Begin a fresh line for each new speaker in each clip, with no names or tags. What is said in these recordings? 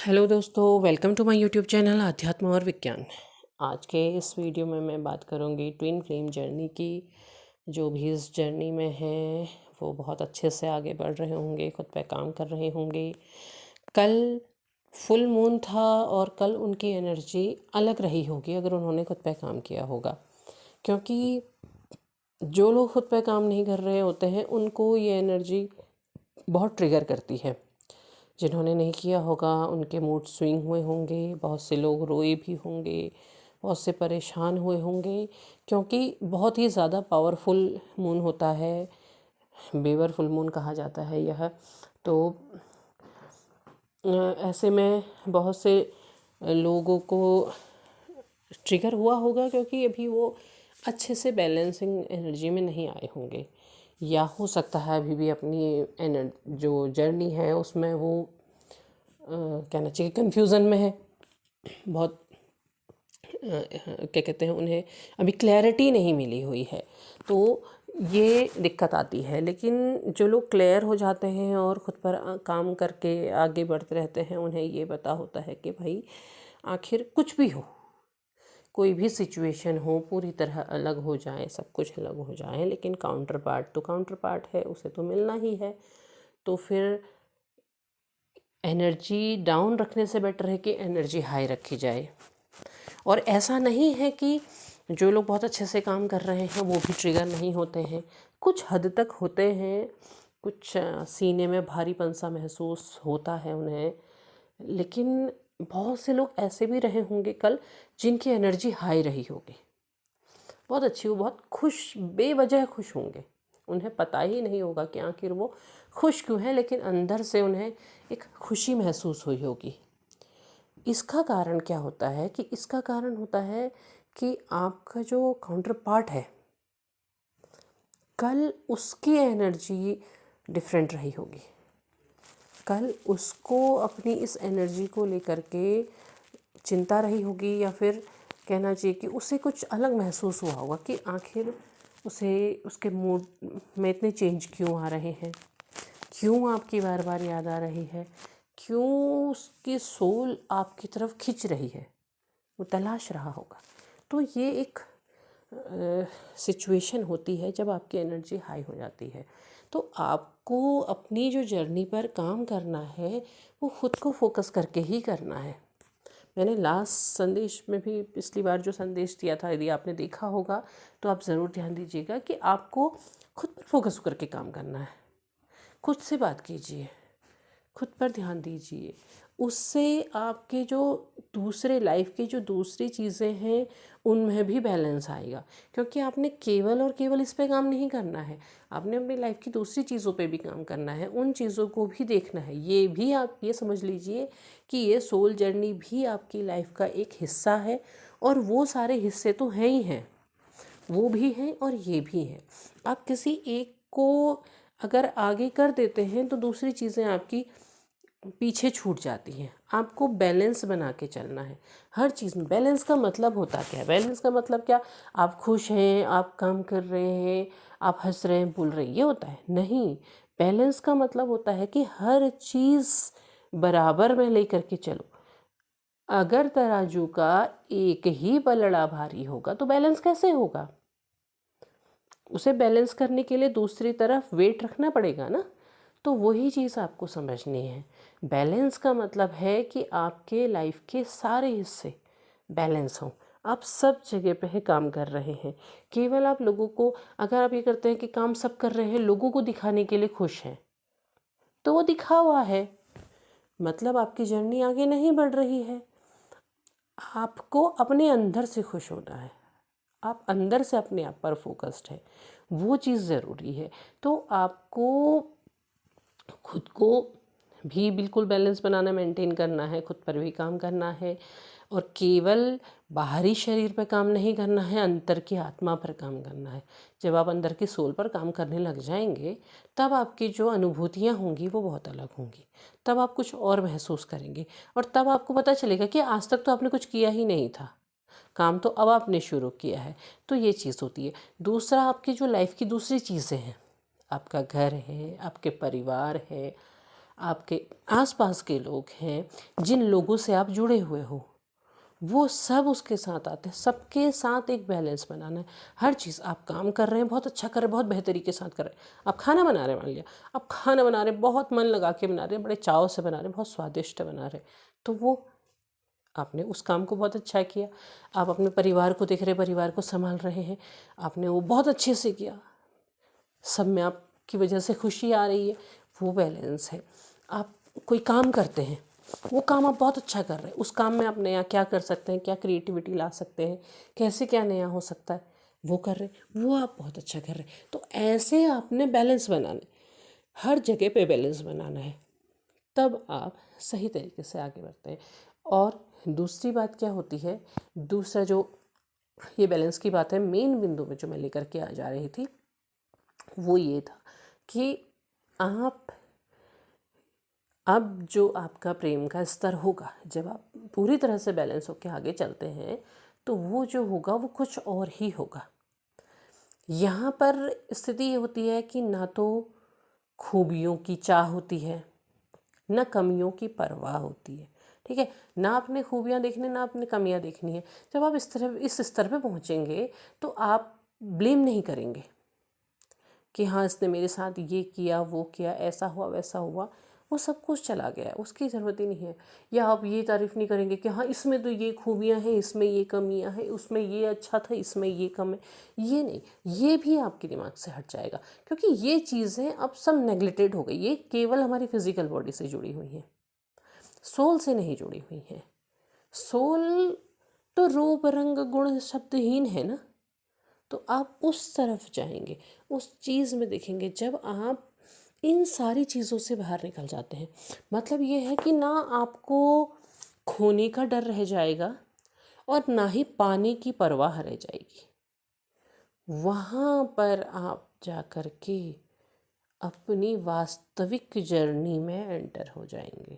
Hello दोस्तों, welcome to my YouTube channel अध्यात्म और विज्ञान। आज के इस वीडियो में मैं बात करूंगी ट्विन फ्लेम जर्नी की। जो भी इस जर्नी में हैं वो बहुत अच्छे से आगे बढ़ रहे होंगे, खुद पे काम कर रहे होंगे। कल फुल मून था और कल उनकी एनर्जी अलग रही होगी अगर उन्होंने खुद पे काम किया होगा, क्योंकि जो लोग खुद पे काम नहीं कर रहे होते हैं उनको ये एनर्जी बहुत ट्रिगर करती है। जिन्होंने नहीं किया होगा उनके मूड स्विंग हुए होंगे, बहुत से लोग रोए भी होंगे, बहुत से परेशान हुए होंगे, क्योंकि बहुत ही ज़्यादा पावरफुल मून होता है। बेवर फुल मून कहा जाता है यह। तो ऐसे में बहुत से लोगों को ट्रिगर हुआ होगा, क्योंकि अभी वो अच्छे से बैलेंसिंग एनर्जी में नहीं आए होंगे, या हो सकता है अभी भी अपनी जो जर्नी है उसमें वो कहना चाहिए कन्फ्यूज़न में है। बहुत क्या कहते हैं, उन्हें अभी क्लैरिटी नहीं मिली हुई है, तो ये दिक्कत आती है। लेकिन जो लोग क्लियर हो जाते हैं और ख़ुद पर काम करके आगे बढ़ते रहते हैं, उन्हें ये पता होता है कि भाई आखिर कुछ भी हो, कोई भी सिचुएशन हो, पूरी तरह अलग हो जाए, सब कुछ अलग हो जाए, लेकिन काउंटर पार्ट तो काउंटर पार्ट है, उसे तो मिलना ही है। तो फिर एनर्जी डाउन रखने से बेटर है कि एनर्जी हाई रखी जाए। और ऐसा नहीं है कि जो लोग बहुत अच्छे से काम कर रहे हैं वो भी ट्रिगर नहीं होते हैं, कुछ हद तक होते हैं। कुछ सीने में भारीपन सा महसूस होता है उन्हें, लेकिन बहुत से लोग ऐसे भी रहे होंगे कल जिनकी एनर्जी हाई रही होगी, बहुत अच्छी हो, बहुत खुश, बेवजह खुश होंगे। उन्हें पता ही नहीं होगा कि आखिर वो खुश क्यों है, लेकिन अंदर से उन्हें एक खुशी महसूस हुई होगी। इसका कारण क्या होता है कि इसका कारण होता है कि आपका जो काउंटर पार्ट है कल उसकी एनर्जी डिफरेंट रही होगी। कल उसको अपनी इस एनर्जी को लेकर के चिंता रही होगी, या फिर कहना चाहिए कि उसे कुछ अलग महसूस हुआ होगा कि आखिर उसे उसके मूड में इतने चेंज क्यों आ रहे हैं, क्यों आपकी बार बार याद आ रही है, क्यों उसकी सोल आपकी तरफ खिंच रही है, वो तलाश रहा होगा। तो ये एक सिचुएशन होती है जब आपकी एनर्जी हाई हो जाती है। तो आपको अपनी जो जर्नी पर काम करना है वो खुद को फोकस करके ही करना है। मैंने लास्ट संदेश में भी पिछली बार जो संदेश दिया था, यदि आपने देखा होगा तो आप ज़रूर ध्यान दीजिएगा कि आपको खुद पर फोकस करके काम करना है। खुद से बात कीजिए, खुद पर ध्यान दीजिए, उससे आपके जो दूसरे लाइफ की जो दूसरी चीज़ें हैं उनमें भी बैलेंस आएगा। क्योंकि आपने केवल और केवल इस पे काम नहीं करना है, आपने अपनी लाइफ की दूसरी चीज़ों पे भी काम करना है, उन चीज़ों को भी देखना है। ये भी आप ये समझ लीजिए कि ये सोल जर्नी भी आपकी लाइफ का एक हिस्सा है, और वो सारे हिस्से तो हैं ही हैं, वो भी हैं और ये भी हैं। आप किसी एक को अगर आगे कर देते हैं तो दूसरी चीज़ें आपकी पीछे छूट जाती हैं। आपको बैलेंस बना के चलना है हर चीज़ में। बैलेंस का मतलब होता क्या है? बैलेंस का मतलब क्या? आप खुश हैं, आप काम कर रहे हैं, आप हंस रहे हैं, बोल रहे हैं, ये होता है? नहीं। बैलेंस का मतलब होता है कि हर चीज़ बराबर में लेकर के चलो। अगर तराजू का एक ही पलड़ा भारी होगा तो बैलेंस कैसे होगा? उसे बैलेंस करने के लिए दूसरी तरफ वेट रखना पड़ेगा ना। तो वही चीज़ आपको समझनी है। बैलेंस का मतलब है कि आपके लाइफ के सारे हिस्से बैलेंस हों, आप सब जगह पे काम कर रहे हैं। केवल आप लोगों को, अगर आप ये करते हैं कि काम सब कर रहे हैं, लोगों को दिखाने के लिए खुश हैं, तो वो दिखावा है, मतलब आपकी जर्नी आगे नहीं बढ़ रही है। आपको अपने अंदर से खुश होना है, आप अंदर से अपने आप पर फोकस्ड है, वो चीज़ ज़रूरी है। तो आपको खुद को भी बिल्कुल बैलेंस बनाना, मेंटेन करना है, खुद पर भी काम करना है, और केवल बाहरी शरीर पर काम नहीं करना है, अंतर की आत्मा पर काम करना है। जब आप अंदर की सोल पर काम करने लग जाएंगे तब आपकी जो अनुभूतियाँ होंगी वो बहुत अलग होंगी, तब आप कुछ और महसूस करेंगे, और तब आपको पता चलेगा कि आज तक तो आपने कुछ किया ही नहीं था, काम तो अब आपने शुरू किया है। तो ये चीज़ होती है। दूसरा, आपकी जो लाइफ की दूसरी चीज़ें हैं, आपका घर है, आपके परिवार है, आपके आसपास के लोग हैं, जिन लोगों से आप जुड़े हुए हो, वो सब उसके साथ आते हैं। सबके साथ एक बैलेंस बनाना है। हर चीज़ आप काम कर रहे हैं, बहुत अच्छा कर रहे हैं, बहुत बेहतरी के साथ कर रहे हैं। आप खाना बना रहे हैं, मान लिया आप खाना बना रहे हैं, बहुत मन लगा के बना रहे हैं, बड़े चाव से बना रहे हैं, बहुत स्वादिष्ट बना रहे हैं, तो वो आपने उस काम को बहुत अच्छा किया। आप अपने परिवार को देख रहे हैं, परिवार को संभाल रहे हैं, आपने वो बहुत अच्छे से किया, सब में आपकी वजह से खुशी आ रही है, वो बैलेंस है। आप कोई काम करते हैं, वो काम आप बहुत अच्छा कर रहे हैं, उस काम में आप नया क्या कर सकते हैं, क्या क्रिएटिविटी ला सकते हैं, कैसे क्या नया हो सकता है, वो कर रहे हैं, वो आप बहुत अच्छा कर रहे हैं। तो ऐसे आपने बैलेंस बनाना है, हर जगह पे बैलेंस बनाना है, तब आप सही तरीके से आगे बढ़ते हैं। और दूसरी बात क्या होती है, दूसरा जो ये बैलेंस की बात है, मेन बिंदु में जो मैं लेकर के आ जा रही थी वो ये था कि आप अब जो आपका प्रेम का स्तर होगा, जब आप पूरी तरह से बैलेंस होकर आगे चलते हैं, तो वो जो होगा वो कुछ और ही होगा। यहाँ पर स्थिति ये होती है कि ना तो खूबियों की चाह होती है, ना कमियों की परवाह होती है। ठीक है, ना अपने खूबियाँ देखनी, ना अपनी कमियाँ देखनी है। जब आप इस स्तर पे पहुँचेंगे तो आप ब्लेम नहीं करेंगे कि हाँ इसने मेरे साथ ये किया, वो किया, ऐसा हुआ, वैसा हुआ। वो सब कुछ चला गया है, उसकी ज़रूरत ही नहीं है। या आप ये तारीफ़ नहीं करेंगे कि हाँ इसमें तो ये खूबियाँ हैं, इसमें ये कमियाँ हैं, उसमें ये अच्छा था, इसमें ये कम है। ये नहीं, ये भी आपके दिमाग से हट जाएगा, क्योंकि ये चीज़ें अब सब नेगलेक्टेड हो गई। ये केवल हमारी फिज़िकल बॉडी से जुड़ी हुई हैं, सोल से नहीं जुड़ी हुई हैं। सोल तो रूप रंग गुण शब्दहीन है ना, तो आप उस तरफ जाएंगे, उस चीज़ में देखेंगे। जब आप इन सारी चीज़ों से बाहर निकल जाते हैं, मतलब ये है कि ना आपको खोने का डर रह जाएगा और ना ही पाने की परवाह रह जाएगी। वहाँ पर आप जा कर के अपनी वास्तविक जर्नी में एंटर हो जाएंगे।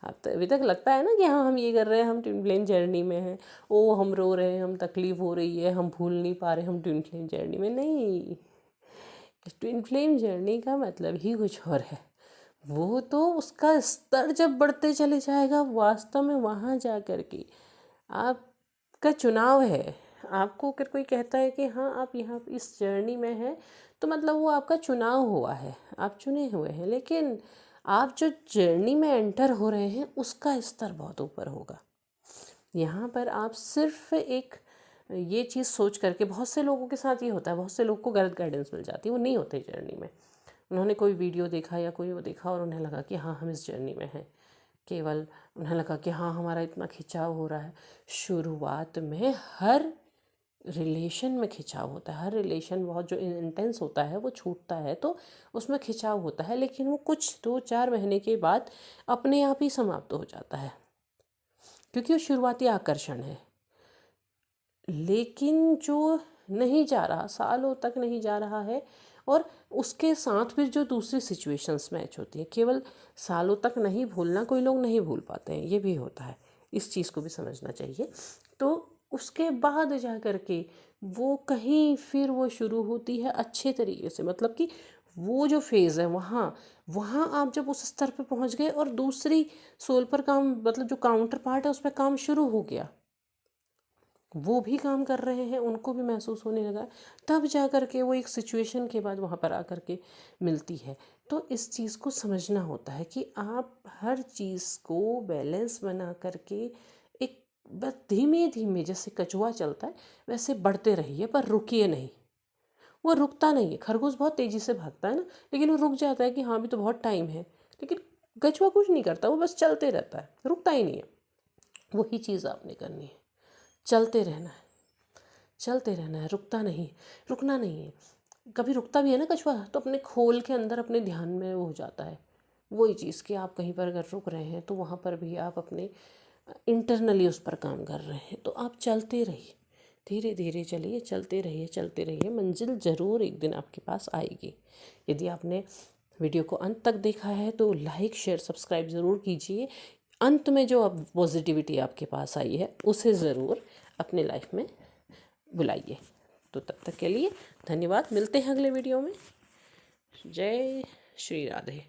हाँ, तो अभी तक लगता है ना कि हाँ हम ये कर रहे हैं, हम ट्विन फ्लेम जर्नी में हैं, ओ हम रो रहे हैं, हम तकलीफ़ हो रही है, हम भूल नहीं पा रहे, हम ट्विन फ्लेम जर्नी में नहीं। ट्विन फ्लेम जर्नी का मतलब ही कुछ और है। वो तो उसका स्तर जब बढ़ते चले जाएगा, वास्तव में वहाँ जा कर के आपका चुनाव है। आपको अगर कोई कहता है कि हाँ आप यहाँ इस जर्नी में हैं, तो मतलब वो आपका चुनाव हुआ है, आप चुने हुए हैं। लेकिन आप जो जर्नी में एंटर हो रहे हैं उसका स्तर बहुत ऊपर होगा। यहाँ पर आप सिर्फ एक ये चीज़ सोच करके, बहुत से लोगों के साथ ये होता है, बहुत से लोग को गलत गाइडेंस मिल जाती है, वो नहीं होते जर्नी में। उन्होंने कोई वीडियो देखा या कोई वो देखा और उन्हें लगा कि हाँ हम इस जर्नी में हैं, केवल उन्हें लगा कि हाँ हमारा इतना खिंचाव हो रहा है। शुरुआत में हर रिलेशन में खिंचाव होता है, हर रिलेशन बहुत जो इंटेंस होता है वो छूटता है, तो उसमें खिंचाव होता है, लेकिन वो कुछ 2-4 महीने के बाद अपने आप ही समाप्त हो जाता है, क्योंकि वो शुरुआती आकर्षण है। लेकिन जो नहीं जा रहा, सालों तक नहीं जा रहा है, और उसके साथ फिर जो दूसरी सिचुएशंस मैच होती हैं, केवल सालों तक नहीं भूलना, कोई लोग नहीं भूल पाते हैं, ये भी होता है, इस चीज़ को भी समझना चाहिए। तो उसके बाद जा कर के वो कहीं फिर वो शुरू होती है अच्छे तरीके से, मतलब कि वो जो फेज़ है वहाँ वहाँ आप जब उस स्तर पर पहुँच गए और दूसरी सोल पर काम, मतलब जो काउंटर पार्ट है उस पर काम शुरू हो गया, वो भी काम कर रहे हैं, उनको भी महसूस होने लगा, तब जा कर के वो एक सिचुएशन के बाद वहाँ पर आकर के मिलती है। तो इस चीज़ को समझना होता है कि आप हर चीज़ को बैलेंस बना करके एक बस धीमे धीमे, जैसे कछुआ चलता है वैसे बढ़ते रहिए, पर रुकिए नहीं। वो रुकता नहीं है, खरगोश बहुत तेज़ी से भागता है ना, लेकिन वो रुक जाता है कि हाँ अभी तो बहुत टाइम है, लेकिन कछुआ कुछ नहीं करता, वो बस चलते रहता है, रुकता ही नहीं है। वही चीज़ आपने करनी है, चलते रहना है, चलते रहना है, रुकता नहीं, रुकना नहीं है। कभी रुकता भी है ना कछुआ, तो अपने खोल के अंदर अपने ध्यान में वो हो जाता है, वही चीज़ कि आप कहीं पर अगर रुक रहे हैं तो वहाँ पर भी आप अपने इंटरनली उस पर काम कर रहे हैं। तो आप चलते रहिए, धीरे धीरे चलिए, चलते रहिए, चलते रहिए, मंजिल ज़रूर एक दिन आपके पास आएगी। यदि आपने वीडियो को अंत तक देखा है तो लाइक शेयर सब्सक्राइब ज़रूर कीजिए। अंत में जो अब पॉजिटिविटी आपके पास आई है उसे ज़रूर अपने लाइफ में बुलाइए। तो तब तक के लिए धन्यवाद, मिलते हैं अगले वीडियो में। जय श्री राधे।